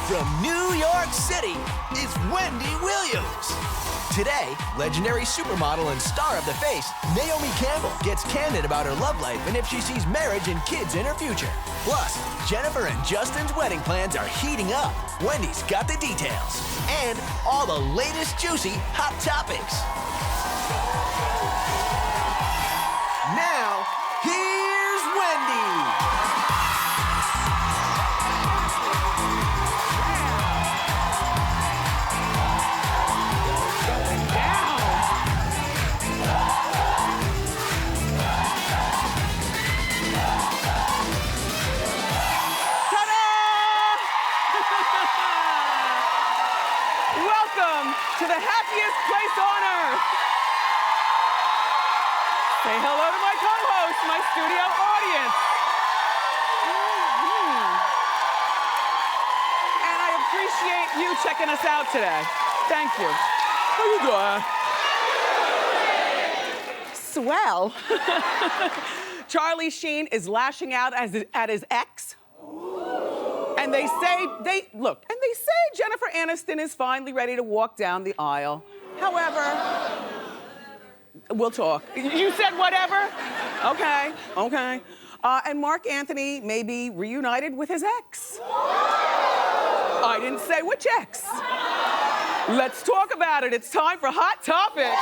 From New York City is Wendy Williams. Today, legendary supermodel and star of The Face, Naomi Campbell, gets candid about her love life and if she sees marriage and kids in her future. Plus, Jennifer and Justin's wedding plans are heating up. Wendy's got the details. And all the latest juicy hot topics. Now, here's Wendy. Welcome to the happiest place on earth. Say hello to my co-host, my studio audience. And I appreciate you checking us out today. Thank you. How you doing? Swell. Charlie Sheen is lashing out at his ex. And they say, Jennifer Aniston is finally ready to walk down the aisle. However, we'll talk. You said whatever? Okay. And Mark Anthony may be reunited with his ex. I didn't say which ex. Let's talk about it. It's time for Hot Topic.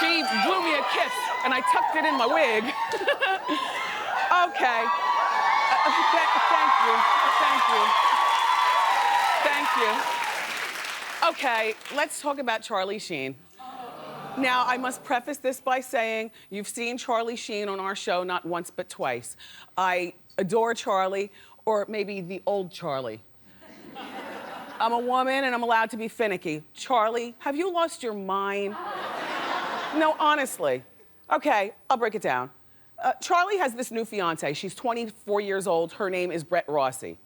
She blew me a kiss, and I tucked it in my wig. Okay. Thank you. Okay, let's talk about Charlie Sheen. Now, I must preface this by saying you've seen Charlie Sheen on our show not once but twice. I adore Charlie, or maybe the old Charlie. I'm a woman and I'm allowed to be finicky. Charlie, have you lost your mind? No, honestly. Okay, I'll break it down. Charlie has this new fiance. She's 24 years old. Her name is Brett Rossi.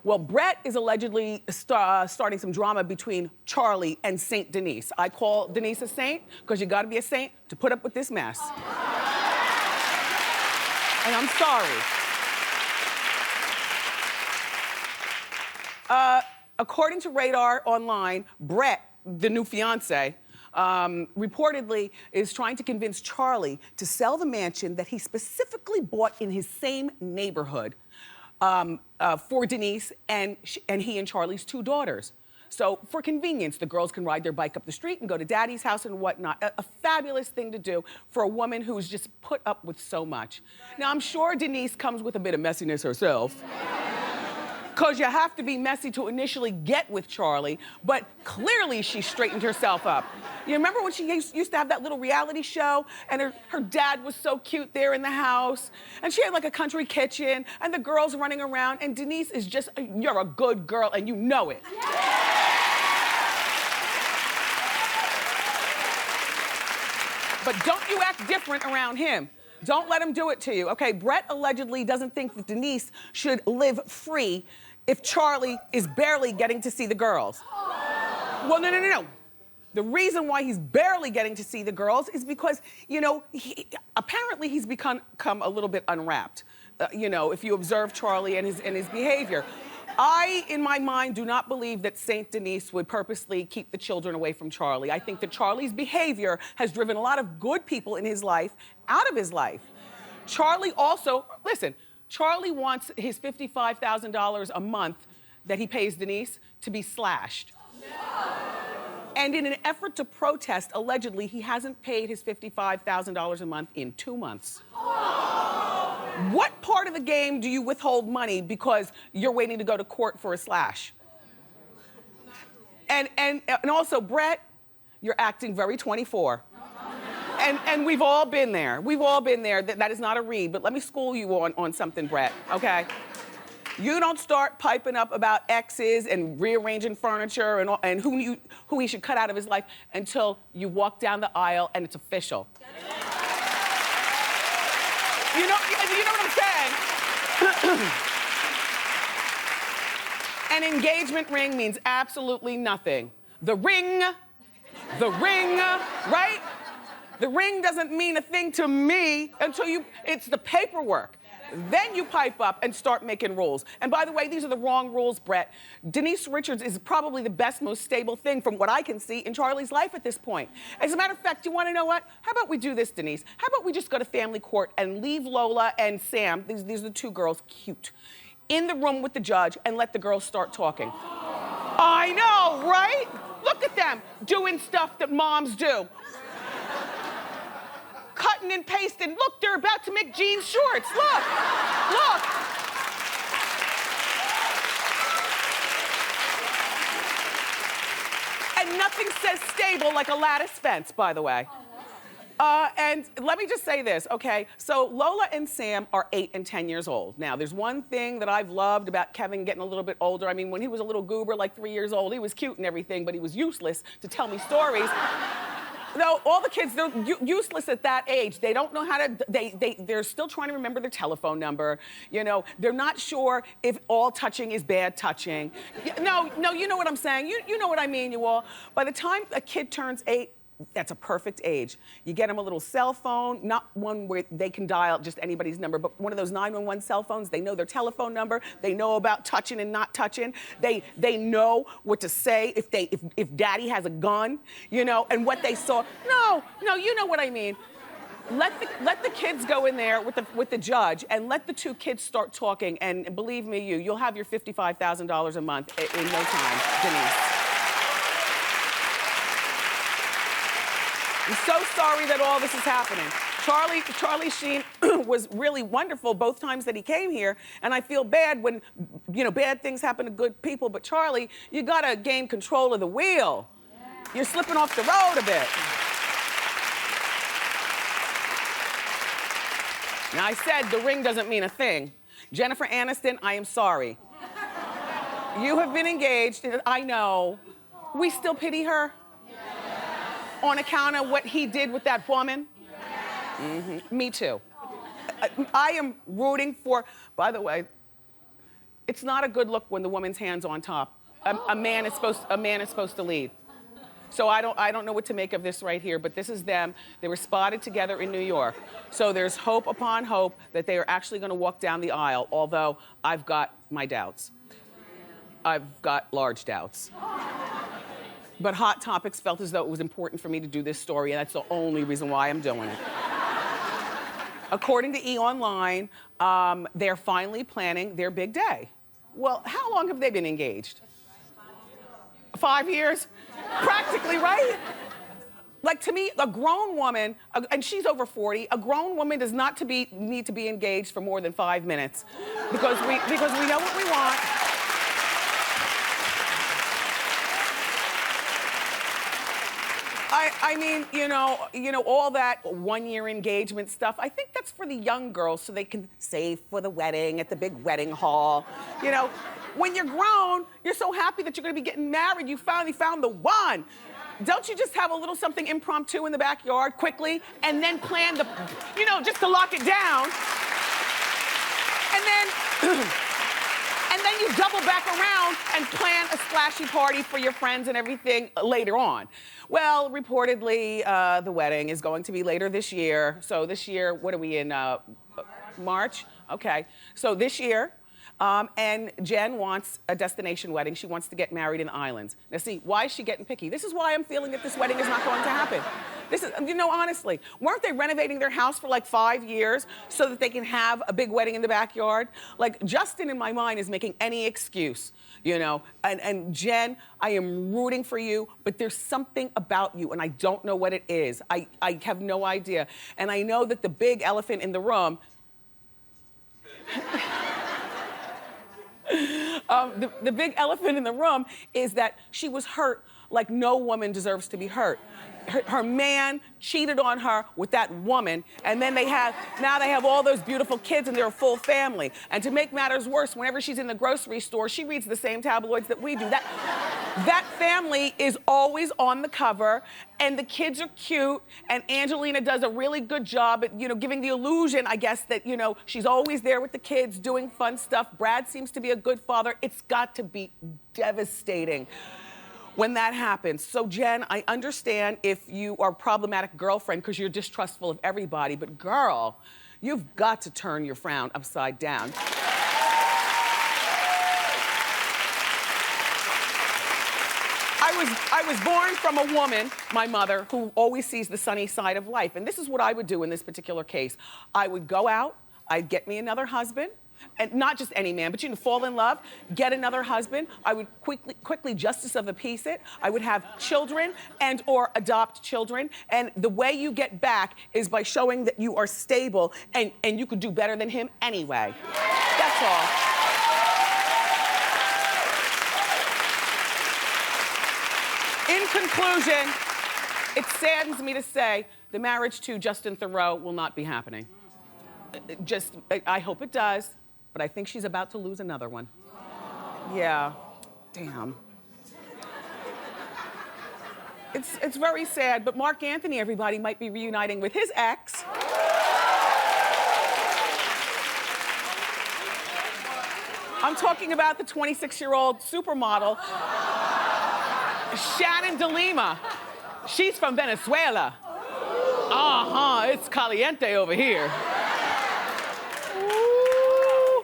Well, Brett is allegedly starting some drama between Charlie and Saint Denise. I call Denise a saint because you gotta be a saint to put up with this mess. And I'm sorry. According to Radar Online, Brett, the new fiance, reportedly is trying to convince Charlie to sell the mansion that he specifically bought in his same neighborhood for Denise and he and Charlie's two daughters. So for convenience, the girls can ride their bike up the street and go to daddy's house and whatnot. A fabulous thing to do for a woman who's just put up with so much. Now, I'm sure Denise comes with a bit of messiness herself. Because you have to be messy to initially get with Charlie, but clearly she straightened herself up. You remember when she used to have that little reality show and her dad was so cute there in the house and she had like a country kitchen and the girls running around and Denise is just, you're a good girl and you know it. But don't you act different around him. Don't let him do it to you. Okay, Brett allegedly doesn't think that Denise should live free if Charlie is barely getting to see the girls. Well, no. The reason why he's barely getting to see the girls is because, you know, apparently he's become a little bit unwrapped. You know, if you observe Charlie and his behavior. I, in my mind, do not believe that Saint Denise would purposely keep the children away from Charlie. I think that Charlie's behavior has driven a lot of good people in his life out of his life. Charlie also, listen, Charlie wants his $55,000 a month that he pays Denise to be slashed. And in an effort to protest, allegedly, he hasn't paid his $55,000 a month in 2 months. What part of the game do you withhold money because you're waiting to go to court for a slash? And also, Brett, you're acting very 24. And we've all been there. We've all been there. That is not a read, but let me school you on something, Brett, okay? You don't start piping up about exes and rearranging furniture and who he should cut out of his life until you walk down the aisle and it's official. You know what I'm saying? An engagement ring means absolutely nothing. The ring, right? The ring doesn't mean a thing to me until it's the paperwork. Then you pipe up and start making rules. And by the way, these are the wrong rules, Brett. Denise Richards is probably the best, most stable thing from what I can see in Charlie's life at this point. As a matter of fact, you wanna know what? How about we do this, Denise? How about we just go to family court and leave Lola and Sam, these are the two girls, cute, in the room with the judge and let the girls start talking. I know, right? Look at them doing stuff that moms do. Cutting and pasting. Look, they're about to make jean shorts. Look. And nothing says stable like a lattice fence, by the way. And let me just say this, okay? So Lola and Sam are 8 and 10 years old. Now, there's one thing that I've loved about Kevin getting a little bit older. I mean, when he was a little goober, like 3 years old, he was cute and everything, but he was useless to tell me stories. No, all the kids, they're useless at that age. They don't know how to, they're still trying to remember their telephone number. You know, they're not sure if all touching is bad touching. No, you know what I'm saying. You know what I mean, you all. By the time a kid turns 8, that's a perfect age. You get them a little cell phone, not one where they can dial just anybody's number, but one of those 911 cell phones. They know their telephone number. They know about touching and not touching. They know what to say if daddy has a gun, you know, and what they saw. No, you know what I mean. Let the kids go in there with the judge and let the two kids start talking. And believe me, you'll have your $55,000 a month in no time, Denise. I'm so sorry that all this is happening. Charlie Sheen was really wonderful both times that he came here, and I feel bad when, you know, bad things happen to good people, but Charlie, you gotta gain control of the wheel. Yeah. You're slipping off the road a bit. Now, I said the ring doesn't mean a thing. Jennifer Aniston, I am sorry. You have been engaged, and I know. We still pity her? On account of what he did with that woman? Mm-hmm. Me too. I am rooting for, by the way, it's not a good look when the woman's hand's on top. A man is supposed to lead. So I don't know what to make of this right here, but this is them. They were spotted together in New York. So there's hope upon hope that they are actually gonna walk down the aisle, although I've got my doubts. I've got large doubts. But Hot Topics felt as though it was important for me to do this story, and that's the only reason why I'm doing it. According to E! Online, they're finally planning their big day. Well, how long have they been engaged? 5 years? Practically, right? Like, to me, a grown woman, and she's over 40, a grown woman does not need to be engaged for more than 5 minutes because we know what we want. I mean, you know, all that one-year engagement stuff, I think that's for the young girls so they can save for the wedding at the big wedding hall. You know, when you're grown, you're so happy that you're gonna be getting married, you finally found the one. Don't you just have a little something impromptu in the backyard quickly and then plan you know, just to lock it down. And then you double back around and plan a splashy party for your friends and everything later on. Well, reportedly, the wedding is going to be later this year. So this year, what are we in, March? Okay, so this year, and Jen wants a destination wedding. She wants to get married in the islands. Now see, why is she getting picky? This is why I'm feeling that this wedding is not going to happen. This is, you know, honestly, weren't they renovating their house for like 5 years so that they can have a big wedding in the backyard? Like, Justin, in my mind, is making any excuse, you know? And Jen, I am rooting for you, but there's something about you, and I don't know what it is. I have no idea. And I know that the big elephant in the room, the big elephant in the room is that she was hurt like no woman deserves to be hurt. Her man cheated on her with that woman, and then now they have all those beautiful kids and they're a full family. And to make matters worse, whenever she's in the grocery store, she reads the same tabloids that we do. That family is always on the cover, and the kids are cute, and Angelina does a really good job at, giving the illusion, I guess, that, she's always there with the kids doing fun stuff. Brad seems to be a good father. It's got to be devastating when that happens. So, Jen, I understand if you are a problematic girlfriend because you're distrustful of everybody, but girl, you've got to turn your frown upside down. I was born from a woman, my mother, who always sees the sunny side of life. And this is what I would do in this particular case. I would go out, I'd get me another husband, and not just any man, but fall in love, get another husband. I would quickly justice of the peace it. I would have children and or adopt children. And the way you get back is by showing that you are stable and you could do better than him anyway. That's all. In conclusion, it saddens me to say the marriage to Justin Theroux will not be happening. I hope it does, but I think she's about to lose another one. Yeah, damn. It's very sad, but Mark Anthony, everybody, might be reuniting with his ex. I'm talking about the 26-year-old supermodel, Shannon DeLima. She's from Venezuela. It's caliente over here. Ooh.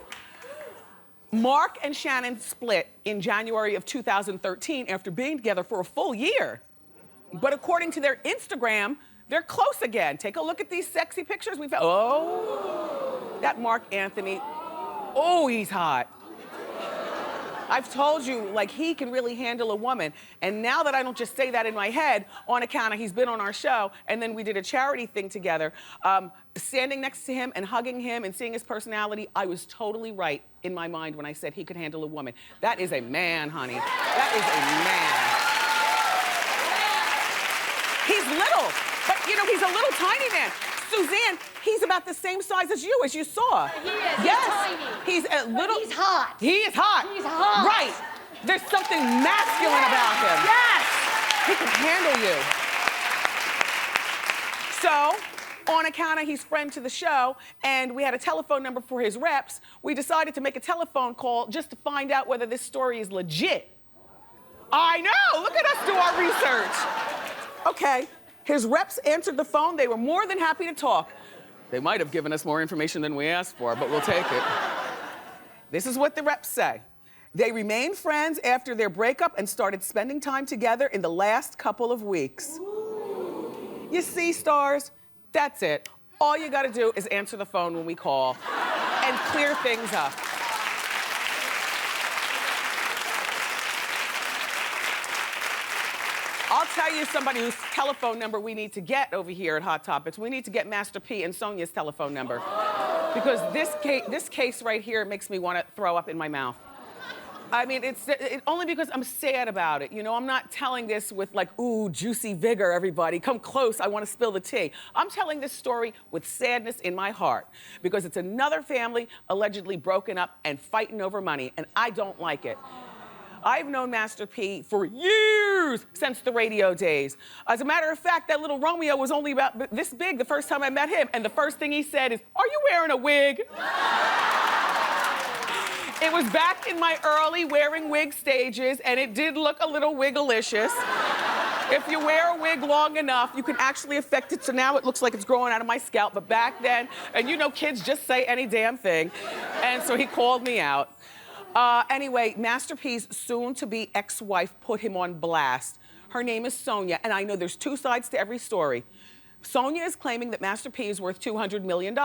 Mark and Shannon split in January of 2013 after being together for a full year. But according to their Instagram, they're close again. Take a look at these sexy pictures we found. Oh, that Mark Anthony. Oh, he's hot. I've told you, like, he can really handle a woman. And now that I don't just say that in my head, on account of he's been on our show, and then we did a charity thing together, standing next to him and hugging him and seeing his personality, I was totally right in my mind when I said he could handle a woman. That is a man, honey. That is a man. He's little, but, he's a little tiny man. Suzanne, he's about the same size as you saw. He is. Yes. He's tiny. He's a little. But he's hot. He is hot. He's hot. Right. There's something masculine about him. Yes. He can handle you. So, on account of he's friend to the show, and we had a telephone number for his reps, we decided to make a telephone call just to find out whether this story is legit. I know. Look at us do our research. Okay. His reps answered the phone. They were more than happy to talk. They might have given us more information than we asked for, but we'll take it. This is what the reps say. They remained friends after their breakup and started spending time together in the last couple of weeks. Ooh. You see, stars, that's it. All you gotta do is answer the phone when we call and clear things up. I'll tell you somebody whose telephone number we need to get over here at Hot Topics. We need to get Master P and Sonia's telephone number. Because this case right here makes me want to throw up in my mouth. I mean, it's only because I'm sad about it. I'm not telling this with like, ooh, juicy vigor, everybody. Come close, I want to spill the tea. I'm telling this story with sadness in my heart because it's another family allegedly broken up and fighting over money, and I don't like it. I've known Master P for years, since the radio days. As a matter of fact, that little Romeo was only about this big the first time I met him, and the first thing he said is, "Are you wearing a wig?" It was back in my early wearing wig stages, and it did look a little wiggalicious. If you wear a wig long enough, you can actually affect it, so now it looks like it's growing out of my scalp, but back then, and kids just say any damn thing, and so he called me out. Anyway, Master P's soon-to-be ex-wife put him on blast. Her name is Sonia, and I know there's two sides to every story. Sonia is claiming that Master P is worth $200 million.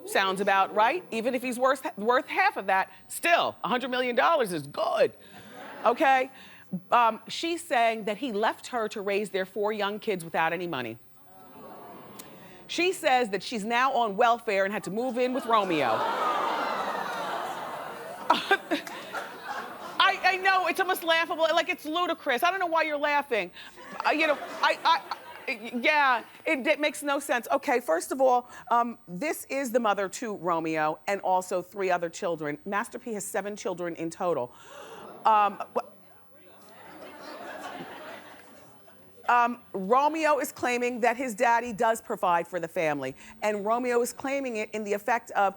Sounds about right. Even if he's worth half of that, still, $100 million is good, okay? She's saying that he left her to raise their 4 young kids without any money. She says that she's now on welfare and had to move in with Romeo. I know it's almost laughable, like it's ludicrous. I don't know why you're laughing. Yeah, it makes no sense. Okay, first of all, this is the mother to Romeo and also 3 other children. Master P has 7 children in total. Romeo is claiming that his daddy does provide for the family. And Romeo is claiming it in the effect of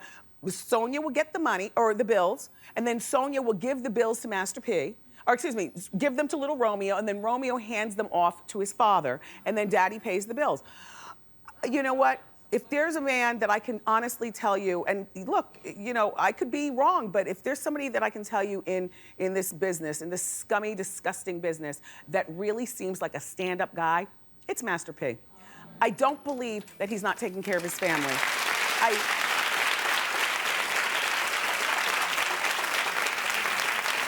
Sonia will get the money, or the bills, and then Sonia will give the bills to Master P. Or excuse me, give them to little Romeo, and then Romeo hands them off to his father, and then daddy pays the bills. You know what? If there's a man that I can honestly tell you, and look, you know, I could be wrong, but if there's somebody that I can tell you in this business, in this scummy, disgusting business, that really seems like a stand-up guy, it's Master P. I don't believe that he's not taking care of his family.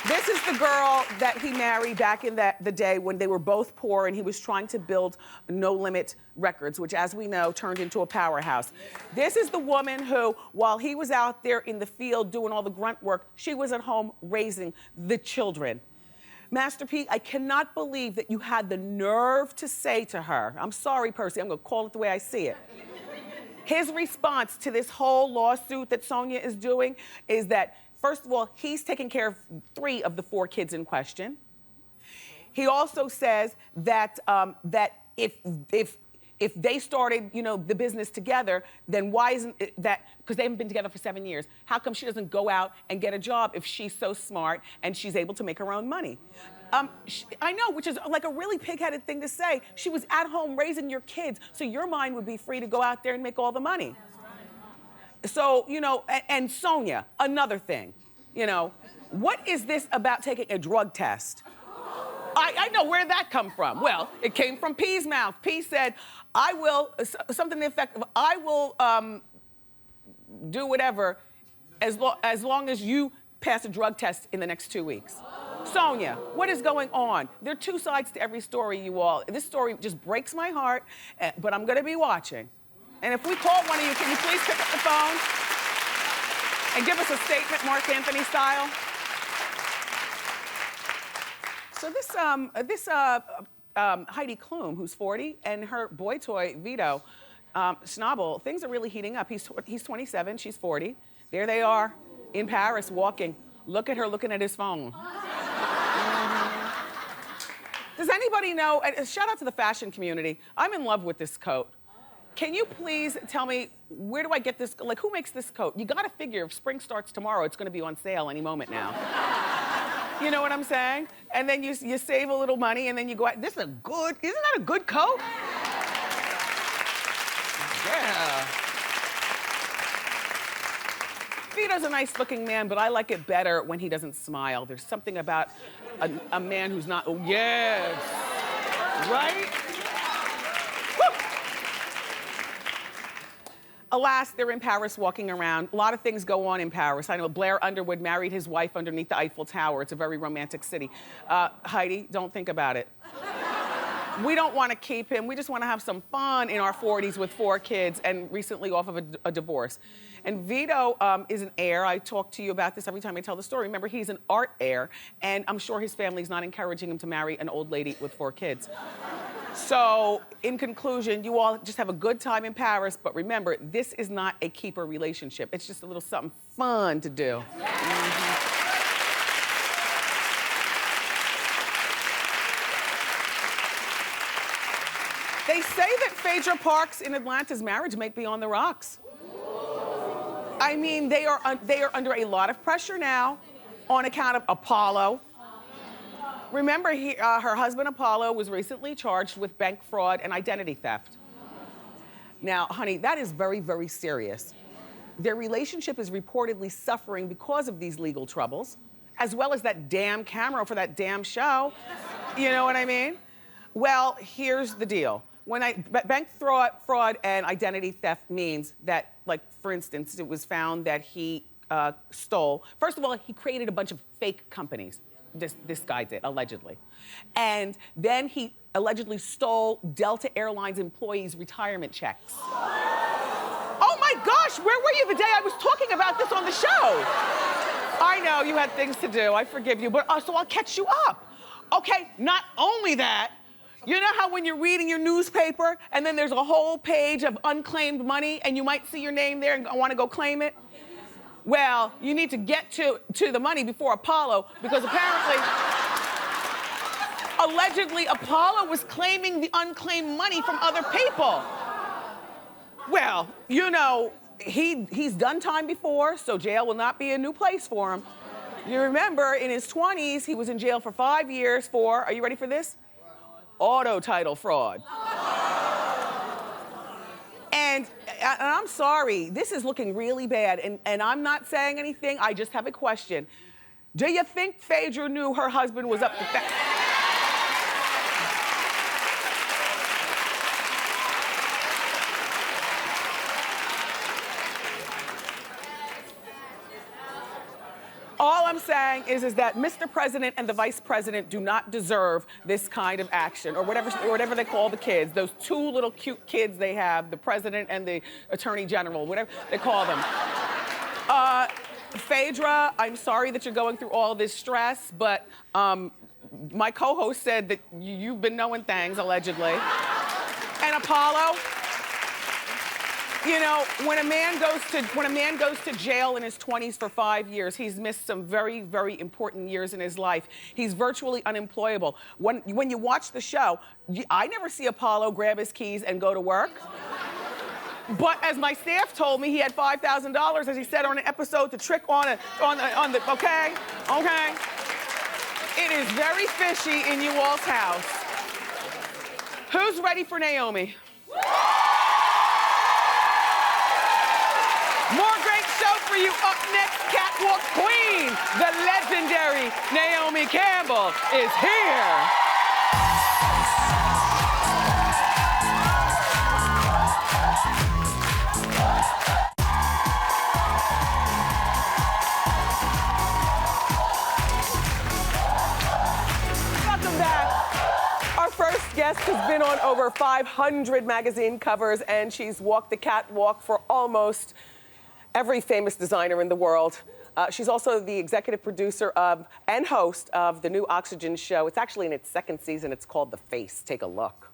This is the girl that he married back in the day when they were both poor and he was trying to build No Limit Records, which, as we know, turned into a powerhouse. This is the woman who, while he was out there in the field doing all the grunt work, she was at home raising the children. Master P, I cannot believe that you had the nerve to say to her, I'm sorry, Percy, I'm gonna call it the way I see it. His response to this whole lawsuit that Sonia is doing is that, first of all, he's taking care of 3 of the 4 kids in question. He also says that if they started, you know, the business together, then why isn't it that, because they haven't been together for 7 years, how come she doesn't go out and get a job if she's so smart and she's able to make her own money? I know, which is like a really pig-headed thing to say. She was at home raising your kids, so your mind would be free to go out there and make all the money. So, you know, and Sonia, another thing, you know, what is this about taking a drug test? I know, where'd that come from? Well, it came from P's mouth. P said, I will, something to the effect of, I will do whatever as long as you pass a drug test in the next 2 weeks. Sonia, what is going on? There are 2 sides to every story, you all. This story just breaks my heart, but I'm gonna be watching. And if we call one of you, can you please pick up the phone and give us a statement, Mark Anthony style? So this Heidi Klum, who's 40, and her boy toy, Vito, Schnabel, things are really heating up. He's 27, she's 40. There they are in Paris walking. Look at her looking at his phone. Does anybody know, shout out to the fashion community, I'm in love with this coat. Can you please tell me, where do I get this, like who makes this coat? You gotta figure if spring starts tomorrow, it's gonna be on sale any moment now. You know what I'm saying? And then you save a little money and then you go out, this is a good, isn't that a good coat? Yeah. Vito's a nice looking man, but I like it better when he doesn't smile. There's something about a man who's not, oh yes, right? Alas, they're in Paris walking around. A lot of things go on in Paris. I know Blair Underwood married his wife underneath the Eiffel Tower. It's a very romantic city. Heidi, don't think about it. We don't want to keep him. We just want to have some fun in our 40s with 4 kids and recently off of a divorce. And Vito is an heir. I talk to you about this every time I tell the story. Remember, he's an art heir, and I'm sure his family's not encouraging him to marry an old lady with 4 kids. So, in conclusion, you all just have a good time in Paris, but remember, this is not a keeper relationship. It's just a little something fun to do. They say that Phaedra Parks in Atlanta's marriage might be on the rocks. I mean, they are under a lot of pressure now on account of Apollo. Remember, her husband Apollo was recently charged with bank fraud and identity theft. Now, honey, that is very, very serious. Their relationship is reportedly suffering because of these legal troubles, as well as that damn camera for that damn show. You know what I mean? Well, here's the deal. Bank fraud and identity theft means that, like, for instance, it was found that he stole. First of all, he created a bunch of fake companies. This guy did, allegedly. And then he allegedly stole Delta Airlines employees' retirement checks. Oh my gosh, where were you the day I was talking about this on the show? I know you had things to do. I forgive you, but so I'll catch you up. Okay, not only that, you know how when you're reading your newspaper and then there's a whole page of unclaimed money and you might see your name there and want to go claim it? Well, you need to get to the money before Apollo, because allegedly Apollo was claiming the unclaimed money from other people. Well, you know, he's done time before, so jail will not be a new place for him. You remember, in his 20s, he was in jail for 5 years for, are you ready for this? Auto title fraud. And I'm sorry, this is looking really bad, and I'm not saying anything, I just have a question. Do you think Phaedra knew her husband was up to that? All I'm saying is that Mr. President and the Vice President do not deserve this kind of action, or whatever they call the kids, those two little cute kids they have, the President and the Attorney General, whatever they call them. Phaedra, I'm sorry that you're going through all this stress, but my co-host said that you've been knowing things, allegedly. And Apollo, you know, when a man goes to jail in his 20s for 5 years, he's missed some very, very important years in his life. He's virtually unemployable. When you watch the show, I never see Apollo grab his keys and go to work. But as my staff told me, he had $5,000, as he said on an episode, to trick on the, okay? Okay? It is very fishy in you all's house. Who's ready for Naomi? More great show for you. Up next, Catwalk Queen, the legendary Naomi Campbell is here. Welcome back. Our first guest has been on over 500 magazine covers, and she's walked the catwalk for almost every famous designer in the world. She's also the executive producer of and host of the new Oxygen show. It's actually in its second season. It's called The Face. Take a look.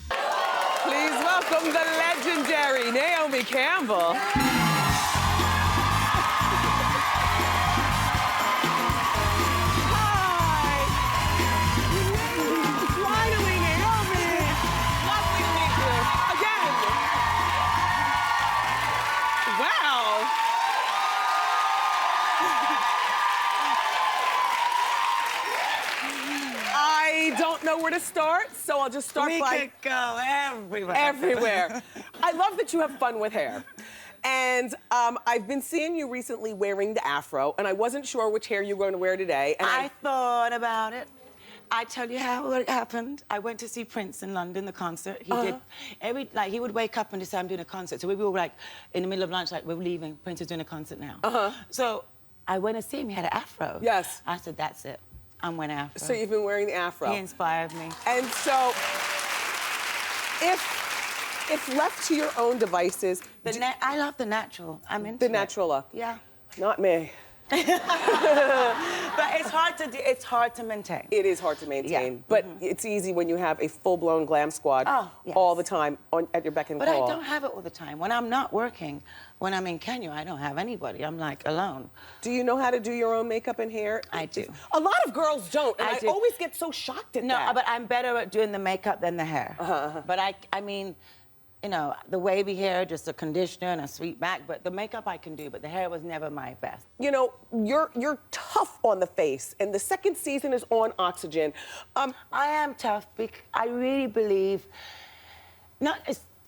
Please welcome the legendary Naomi Campbell. Hi. Finally, Naomi. Lovely to meet you again. Wow. I don't know where to start, so I'll just start We could go everywhere. everywhere. I love that you have fun with hair. And I've been seeing you recently wearing the afro, and I wasn't sure which hair you were going to wear today. And I thought about it. I tell you how it happened. I went to see Prince in London, the concert. He did he would wake up and decide I'm doing a concert. So we were like in the middle of lunch, like we're leaving. Prince is doing a concert now. So I went to see him. He had an afro. Yes. I said, that's it. I'm wearing an afro. So you've been wearing the afro. He inspired me. And so, if left to your own devices, I love the natural. I'm into the natural look. Yeah. Not me. But it's hard to do. It's hard to maintain. It is hard to maintain, Yeah. but it's easy when you have a full-blown glam squad Yes. all the time at your beck and But call. I don't have it all the time. When I'm not working, when I'm in Kenya, I don't have anybody. I'm like alone. Do you know how to do your own makeup and hair? I do. A lot of girls don't, and I do. always get so shocked at that. No, but I'm better at doing the makeup than the hair. But I mean, you know, the wavy hair, just a conditioner and a sweet back, but the makeup I can do, but the hair was never my best. You know, you're tough on the face, and the second season is on Oxygen. I am tough because I really believe,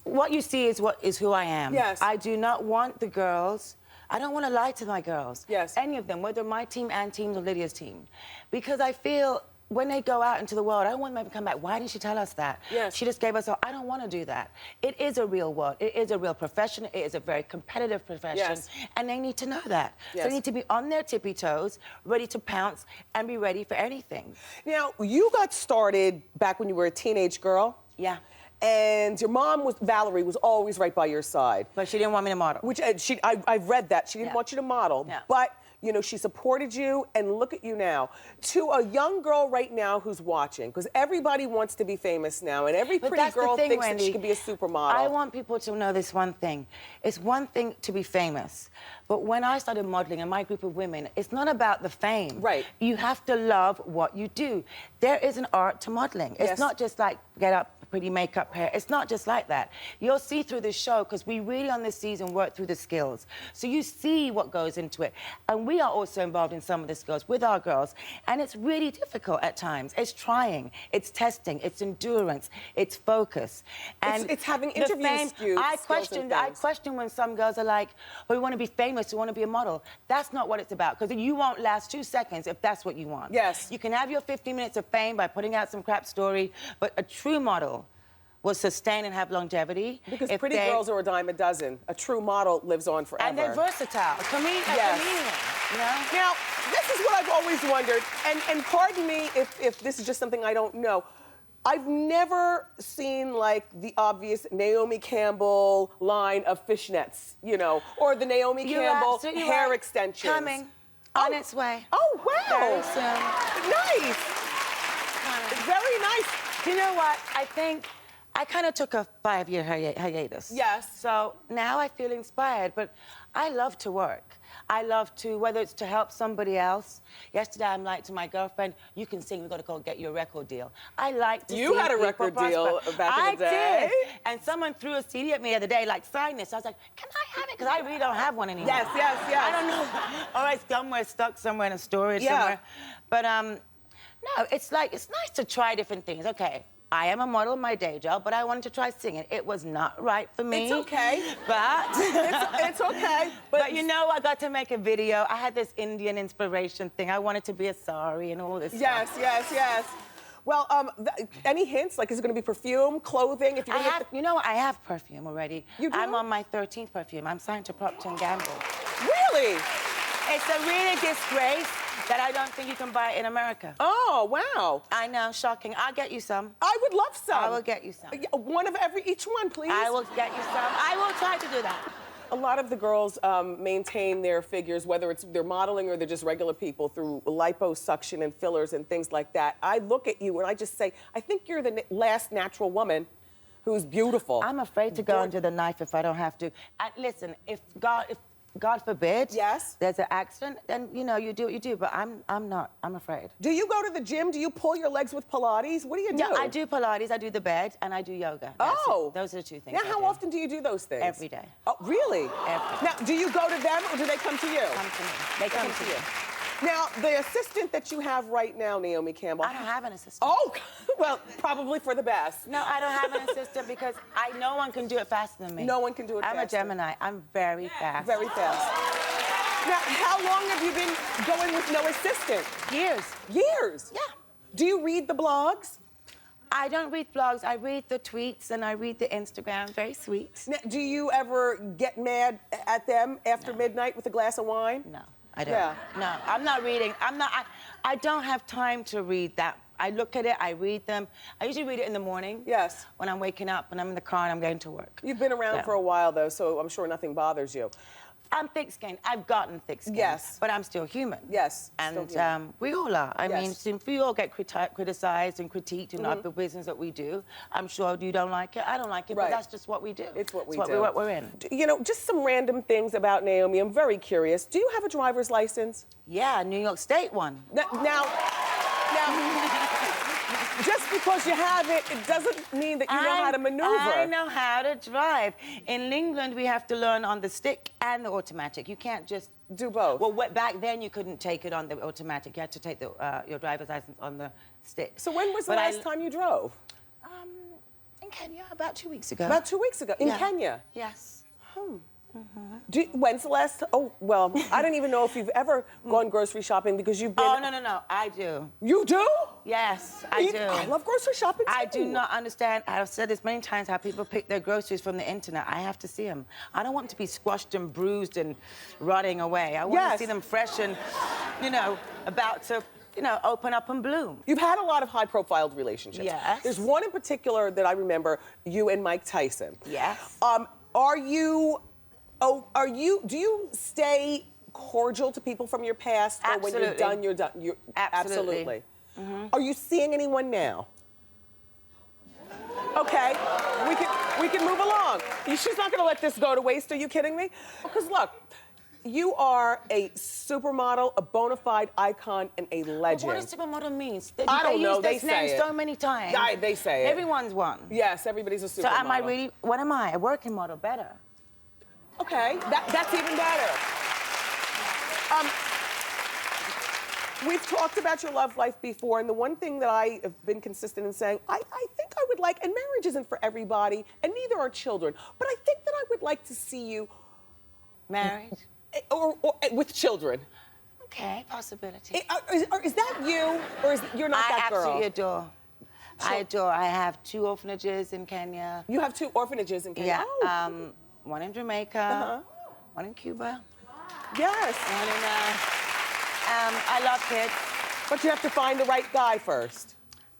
what you see is who I am. Yes. I do not want the girls, I don't want to lie to my girls. Yes. Any of them, whether my team and team or Lydia's team. Because I feel when they go out into the world, I don't want them to come back. Why didn't she tell us that? Yes. She just gave us all. I don't want to do that. It is a real world. It is a real profession. It is a very competitive profession. Yes. And they need to know that. Yes. So they need to be on their tippy toes, ready to pounce, and be ready for anything. Now, you got started back when you were a teenage girl. Yeah. And your mom, Valerie, was always right by your side. But she didn't want me to model. Which I've read that. She didn't want you to model. Yeah. But You know, she supported you, and look at you now. To a young girl right now who's watching, because everybody wants to be famous now, and every pretty girl thinks Wendy, that she can be a supermodel. I want people to know this one thing. It's one thing to be famous, but when I started modeling in my group of women, it's not about the fame. Right. You have to love what you do. There is an art to modeling. It's not just like get up, pretty makeup, hair. It's not just like that. You'll see through the show, because we really on this season work through the skills. So you see what goes into it. And we are also involved in some of the skills with our girls. And it's really difficult at times. It's trying, it's testing, it's endurance, it's focus. And it's having interviews. I question when some girls are like, oh, we want to be famous, we want to be a model. That's not what it's about, because you won't last 2 seconds if that's what you want. Yes. You can have your 15 minutes of fame by putting out some crap story, but a true model will sustain and have longevity. Because pretty girls are a dime a dozen. A true model lives on forever. And they're versatile. A comedian, you know? Now, this is what I've always wondered, and pardon me if this is just something I don't know. I've never seen, like, the obvious Naomi Campbell line of fishnets, you know, or the Naomi Campbell hair extensions. Coming. On its way. Oh, wow. Very soon. Nice. Very nice. You know what? I think I kind of took a 5-year hiatus. Yes. So now I feel inspired, but I love to work. I love to, whether it's to help somebody else. Yesterday, I'm like to my girlfriend, you can sing, we've got to go get you a record deal. I like to see You had a record deal back in the day. I did. And someone threw a CD at me the other day, like, sign this. I was like, can I have it? Because I really don't have one anymore. Yes, yes, yes. I don't know. Or it's somewhere, stuck somewhere in a storage somewhere. But, no, it's like, it's nice to try different things. Okay. I am a model in my day job, but I wanted to try singing. It was not right for me. It's okay. But... it's okay. But you know, I got to make a video. I had this Indian inspiration thing. I wanted to be a sari and all this Yes, stuff. yes, yes. Well, any hints? Like, is it going to be perfume, clothing? If you know what? I have perfume already. You do? I'm on my 13th perfume. I'm signed to Procter & Gamble. Really? It's a really disgrace that I don't think you can buy it in America. Oh, wow. I know, shocking. I'll get you some. I would love some. I will get you some. One of each one, please. I will get you some. I will try to do that. A lot of the girls maintain their figures, whether it's they're modeling or they're just regular people, through liposuction and fillers and things like that. I look at you and I just say, I think you're the last natural woman who's beautiful. I'm afraid to go under the knife if I don't have to. Listen, if God forbid, there's an accident, then, you know, you do what you do, but I'm not. I'm afraid. Do you go to the gym? Do you pull your legs with Pilates? What do you do? Yeah, I do Pilates, I do the bed, and I do yoga. Those are the 2 things. Now, how often do you do those things? Every day. Oh, really? Every day. Now, do you go to them or do they come to you? Come to me. They come to you. Now, the assistant that you have right now, Naomi Campbell. I don't have an assistant. Oh, well, probably for the best. No, I don't have an assistant because no one can do it faster than me. No one can do it faster. I'm a Gemini. I'm very fast. Very fast. Now, how long have you been going with no assistant? Years. Years? Yeah. Do you read the blogs? I don't read blogs. I read the tweets and I read the Instagram. Very sweet. Now, do you ever get mad at them after midnight with a glass of wine? No, I don't. Yeah. No, I'm not reading. I don't have time to read that. I look at it, I read them. I usually read it in the morning. Yes. When I'm waking up and I'm in the car and I'm going to work. You've been around for a while, though, so I'm sure nothing bothers you. I'm thick-skinned. I've gotten thick-skinned. Yes. But I'm still human. Yes. And we all are. I mean, we all get criticized and critiqued in the business that we do. I'm sure you don't like it. I don't like it, but that's just what we do. It's what we do. What we're in. You know, just some random things about Naomi. I'm very curious. Do you have a driver's license? Yeah, New York State one. Now, just because you have it, it doesn't mean that you know how to maneuver. I know how to drive. In England, we have to learn on the stick and the automatic. You can't just do both. Well, back then you couldn't take it on the automatic. You had to take your driver's license on the stick. So when was the last time you drove? In Kenya, about 2 weeks ago. About 2 weeks ago? In Kenya? Yes. When's the last? Oh, well, I don't even know if you've ever gone grocery shopping because you've been. Oh, no, I do. You do? Yes, I do. I love grocery shopping too. I do not understand. I've said this many times, how people pick their groceries from the internet. I have to see them. I don't want them to be squashed and bruised and rotting away. I want to see them fresh and, you know, about to, you know, open up and bloom. You've had a lot of high-profile relationships. Yes. There's one in particular that I remember, you and Mike Tyson. Yes. Do you stay cordial to people from your past? Or when you're done, you're done? Absolutely. Are you seeing anyone now? Okay, we can move along. She's not gonna let this go to waste, are you kidding me? Because look, you are a supermodel, a bona fide icon, and a legend. What does supermodel mean? I don't know, they use this say name it. so many times. Yeah, they say it. Everyone's one. Yes, everybody's a supermodel. So am I really, what am I? A working model, better. Okay, that's even better. We've talked about your love life before, and the one thing that I have been consistent in saying, I think I would like, and marriage isn't for everybody, and neither are children, but I think that I would like to see you Married? Or with children. Okay, possibility. Is that you, or you're not that girl? I absolutely adore. I adore. I have 2 orphanages in Kenya. You have 2 orphanages in Kenya? Yeah, Oh. one in Jamaica, one in Cuba. Yes. One in, I love kids. But you have to find the right guy first.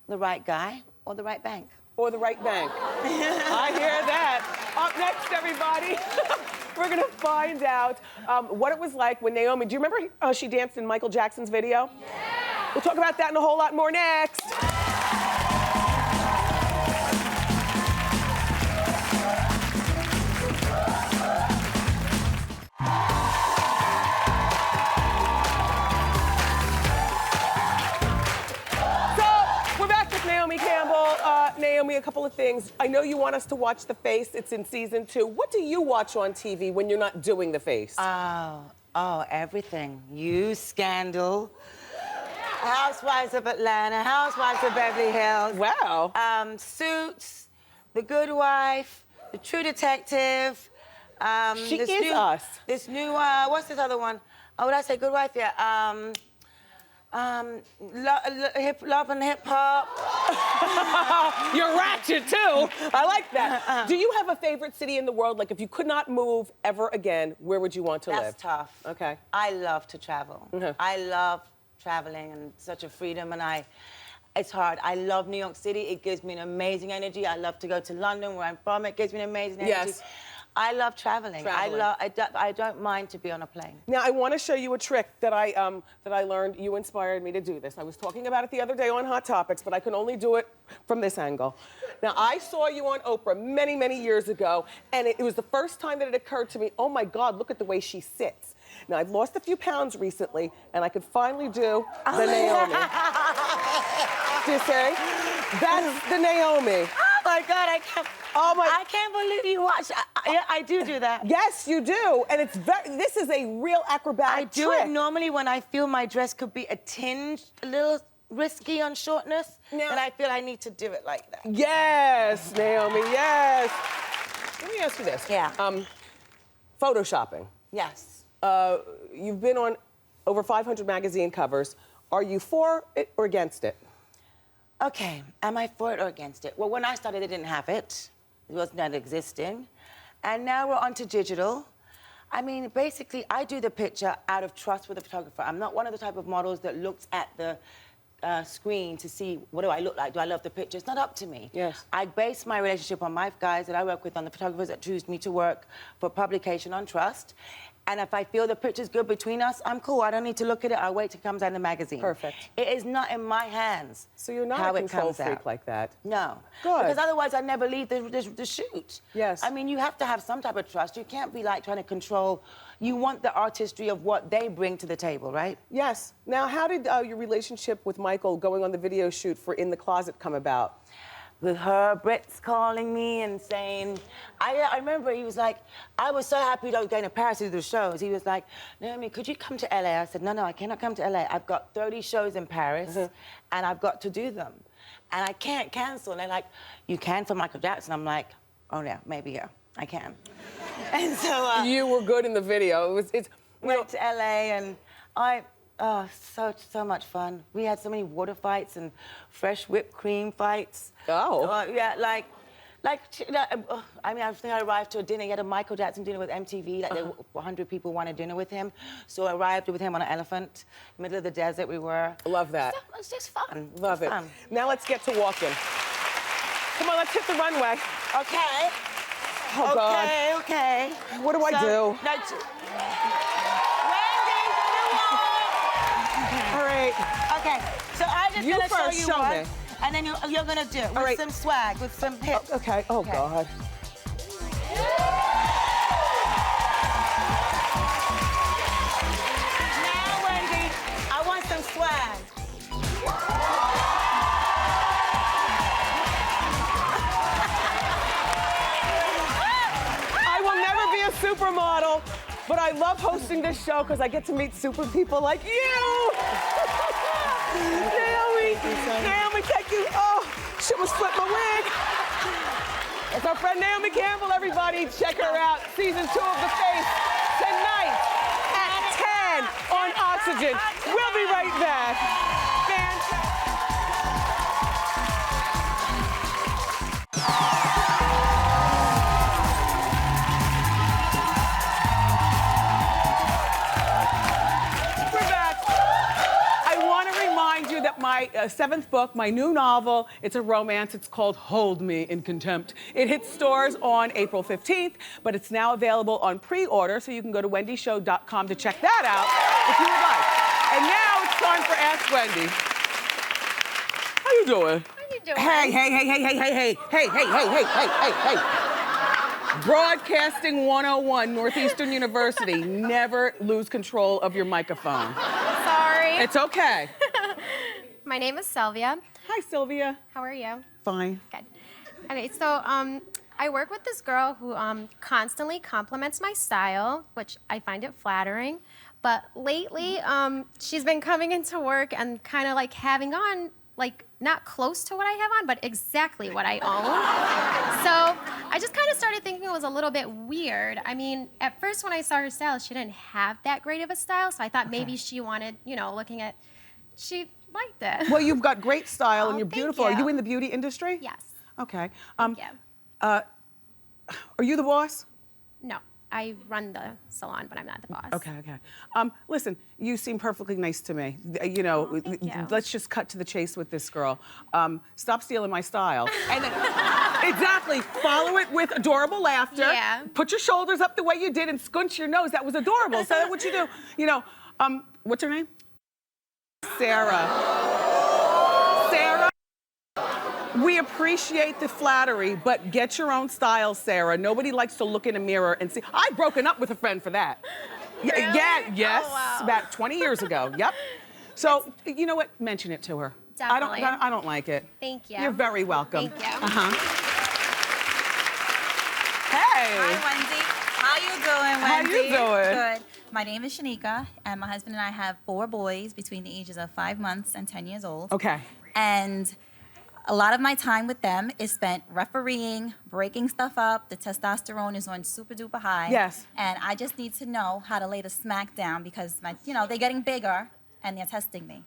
The right guy or the right bank. Or the right bank. I hear that. Up next, everybody, we're gonna find out what it was like when Naomi, do you remember she danced in Michael Jackson's video? Yeah! We'll talk about that and a whole lot more next. Naomi Campbell. Naomi, a couple of things. I know you want us to watch The Face. It's in season 2. What do you watch on TV when you're not doing The Face? Oh, everything. You, Scandal, Housewives of Atlanta, Housewives of Beverly Hills. Wow. Suits, The Good Wife, The True Detective. She is us. This new, what's this other one? Oh, would I say Good Wife? Yeah. Love and Hip Hop. You're ratchet too. I like that. Do you have a favorite city in the world? Like if you could not move ever again, where would you want to live? That's tough. Okay. I love to travel. I love traveling and such a freedom, and it's hard. I love New York City. It gives me an amazing energy. I love to go to London, where I'm from. It gives me an amazing energy. Yes. I love traveling. I don't mind to be on a plane. Now, I want to show you a trick that I learned. You inspired me to do this. I was talking about it the other day on Hot Topics, but I can only do it from this angle. Now, I saw you on Oprah many, many years ago, and it was the first time that it occurred to me, oh my God, look at the way she sits. Now, I've lost a few pounds recently, and I could finally do the Naomi. Do you see? That's the Naomi. Oh my God, I can't believe you watch. I do that. Yes, you do, and this is a real acrobatic trick. I do it normally when I feel my dress could be a little risky on shortness, and I feel I need to do it like that. Yes, Naomi, yes. Let me ask you this. Yeah. Photoshopping. Yes. You've been on over 500 magazine covers. Are you for it or against it? Okay, am I for it or against it? Well, when I started, they didn't have it. It was not existing. And now we're onto digital. I mean, basically, I do the picture out of trust with the photographer. I'm not one of the type of models that looks at the screen to see what do I look like. Do I love the picture? It's not up to me. Yes. I base my relationship on my guys that I work with, on the photographers that choose me to work for publication on trust. And if I feel the picture's good between us, I'm cool. I don't need to look at it. I'll wait till it comes out in the magazine. Perfect. It is not in my hands. So you're not a control freak like that? No. Good. Because otherwise I'd never leave the shoot. Yes. I mean, you have to have some type of trust. You can't be like trying to control. You want the artistry of what they bring to the table, right? Yes. Now, how did your relationship with Michael going on the video shoot for In the Closet come about? With her, Brett's calling me and saying, I remember he was like, I was so happy that I was going to Paris to do the shows. He was like, Naomi, could you come to LA? I said, no, I cannot come to LA. I've got 30 shows in Paris and I've got to do them. And I can't cancel. And they're like, you can for Michael Jackson. I'm like, oh yeah, maybe yeah, I can. And so you were good in the video. Went to LA and so much fun. We had so many water fights and fresh whipped cream fights. Oh. Yeah, I mean, I think I arrived to a dinner. He had a Michael Jackson dinner with MTV. Like, 100 people wanted dinner with him. So I arrived with him on an elephant, middle of the desert we were. Love that. It's just fun. Love it. Fun. Now let's get to walking. Come on, let's hit the runway. Okay. Oh, God. Okay. What do I do? Wendy! All right. Okay, so I'm just You gonna show first, you show one, me. and then you're gonna do it with right. some swag, with some hips. Okay. Oh, Okay. God. Now, Wendy, I want some swag. I will never be a supermodel, but I love hosting this show because I get to meet super people like you. Naomi, thank you. Oh, she almost flipped my wig. It's our friend Naomi Campbell, everybody. Check her out. Season 2 of The Face tonight at 10 on Oxygen. We'll be right back. Fantastic. We're back. I want to remind you that my 7th book, my new novel, it's a romance. It's called Hold Me in Contempt. It hits stores on April 15th, but it's now available on pre-order, so you can go to wendyshow.com to check that out if you would like. And now it's time for Ask Wendy. How you doing? How you doing? Hey. Broadcasting 101, Northeastern University. Never lose control of your microphone. Sorry. It's okay. My name is Sylvia. Hi, Sylvia. How are you? Fine. Good. Okay, so I work with this girl who constantly compliments my style, which I find it flattering. But lately, she's been coming into work and kind of like having on, like, not close to what I have on, but exactly what I own. So I just kind of started thinking it was a little bit weird. I mean, at first when I saw her style, she didn't have that great of a style, so I thought maybe she wanted, you know, she liked it. Well, you've got great style and Oh, you're thank beautiful. Are you. you in the beauty industry? Yes. Okay. Yeah. Are you the boss? No, I run the salon, but I'm not the boss. Okay. Listen, you seem perfectly nice to me. You know, thank you. let's just cut to the chase with this girl. Stop stealing my style. And then, exactly, follow it with adorable laughter. Yeah. Put your shoulders up the way you did and scunch your nose. That was adorable. So that's what you do. You know, what's her name? Sarah. Sarah. We appreciate the flattery, but get your own style, Sarah. Nobody likes to look in a mirror and see. I've broken up with a friend for that. Really? Yeah, yes, Oh, wow. about 20 years ago. Yep. So, you know what? Mention it to her. Definitely. I don't like it. Thank you. You're very welcome. Thank you. Hey. Hi, Wendy. How you doing, How you Wendy? doing? Good. My name is Shanika, and my husband and I have 4 boys between the ages of 5 months and 10 years old. Okay. And a lot of my time with them is spent refereeing, breaking stuff up. The testosterone is on super duper high. Yes. And I just need to know how to lay the smack down because they're getting bigger and they're testing me.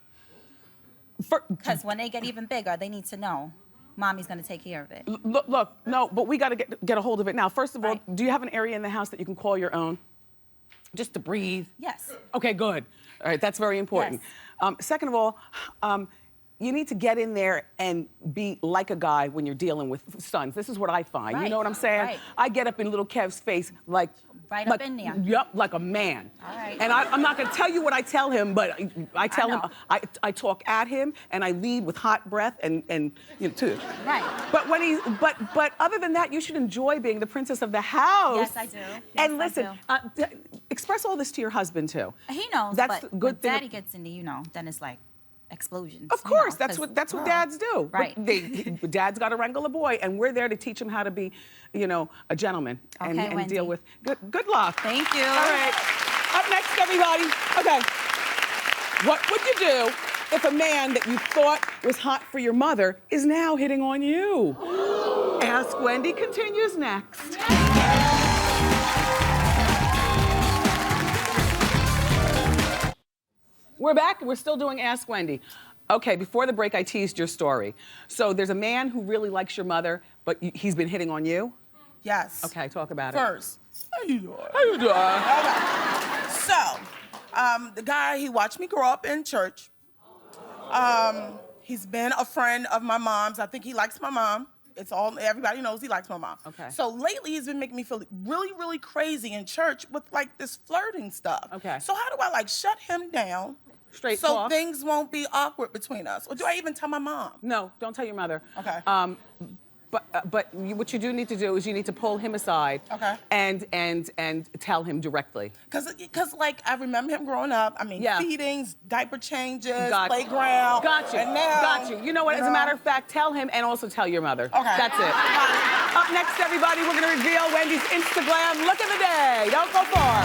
Because when they get even bigger, they need to know mommy's going to take care of it. Look, no, but we got to get a hold of it now. First of all, Right. do you have an area in the house that you can call your own? Just to breathe? Yes. Okay, good. All right, that's very important. Second of all, you need to get in there and be like a guy when you're dealing with sons. This is what I find. You Right, know what I'm saying? right. I get up in little Kev's face like... Right up in there. Yep, like a man. All right. And I'm not going to tell you what I tell him, but I tell him, know. I talk at him, and I lead with hot breath and you know, too. Right. But when but other than that, you should enjoy being the princess of the house. Yes, I do. Yes, And I listen, express all this to your husband too. He knows, That's but the good when thing. Daddy gets into, then it's like explosions. Of course, that's what dads do. Right. But dad's got to wrangle a boy, and we're there to teach him how to be, a gentleman and, Okay, and Wendy. deal with. Good luck. Thank you. All right. Up next, everybody. Okay. What would you do if a man that you thought was hot for your mother is now hitting on you? Ask Wendy continues next. We're back, and we're still doing Ask Wendy. Okay, before the break, I teased your story. So there's a man who really likes your mother, but he's been hitting on you? Yes. Okay, talk about it. First, how you doing? How you doing? So, the guy, he watched me grow up in church. He's been a friend of my mom's. I think he likes my mom. Everybody knows he likes my mom. Okay. So lately, he's been making me feel really, really crazy in church with like this flirting stuff. Okay. So how do I shut him down straight So talk. things won't be awkward between us. Or do I even tell my mom? No, don't tell your mother. Okay. But what you do need to do is you need to pull him aside. Okay. And tell him directly. Cause like I remember him growing up. I mean, Yeah. feedings, diaper changes, Got you. playground. Got you. And now, Got you. You know what? As a matter of fact, tell him and also tell your mother. Okay. That's it. Up next, everybody, we're gonna reveal Wendy's Instagram look of the day. Don't go far.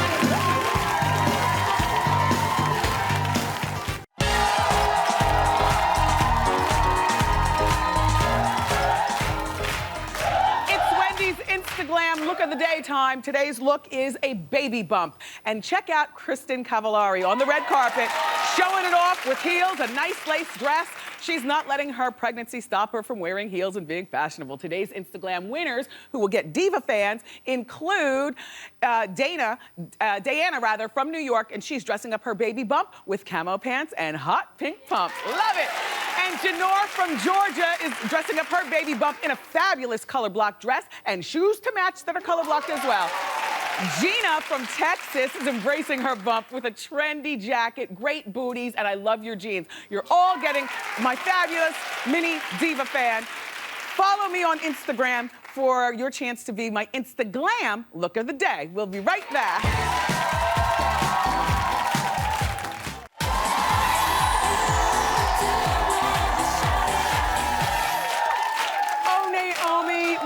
Instagram look of the day time. Today's look is a baby bump. And check out Kristen Cavallari on the red carpet, showing it off with heels, a nice lace dress. She's not letting her pregnancy stop her from wearing heels and being fashionable. Today's Instagram winners who will get Diva fans include Diana from New York, and she's dressing up her baby bump with camo pants and hot pink pumps. Love it. And Janor from Georgia is dressing up her baby bump in a fabulous color block dress and shoes to match that are color blocked as well. Gina from Texas is embracing her bump with a trendy jacket, great booties, and I love your jeans. You're all getting my fabulous mini Diva fan. Follow me on Instagram for your chance to be my Instaglam look of the day. We'll be right back.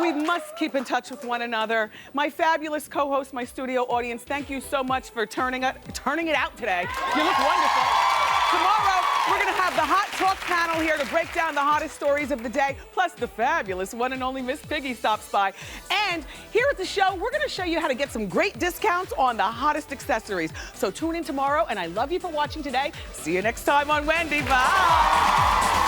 We must keep in touch with one another. My fabulous co-host, my studio audience, thank you so much for turning it out today. You look wonderful. Tomorrow, we're gonna have the Hot Talk panel here to break down the hottest stories of the day, plus the fabulous one and only Miss Piggy stops by. And here at the show, we're gonna show you how to get some great discounts on the hottest accessories. So tune in tomorrow, and I love you for watching today. See you next time on Wendy. Bye.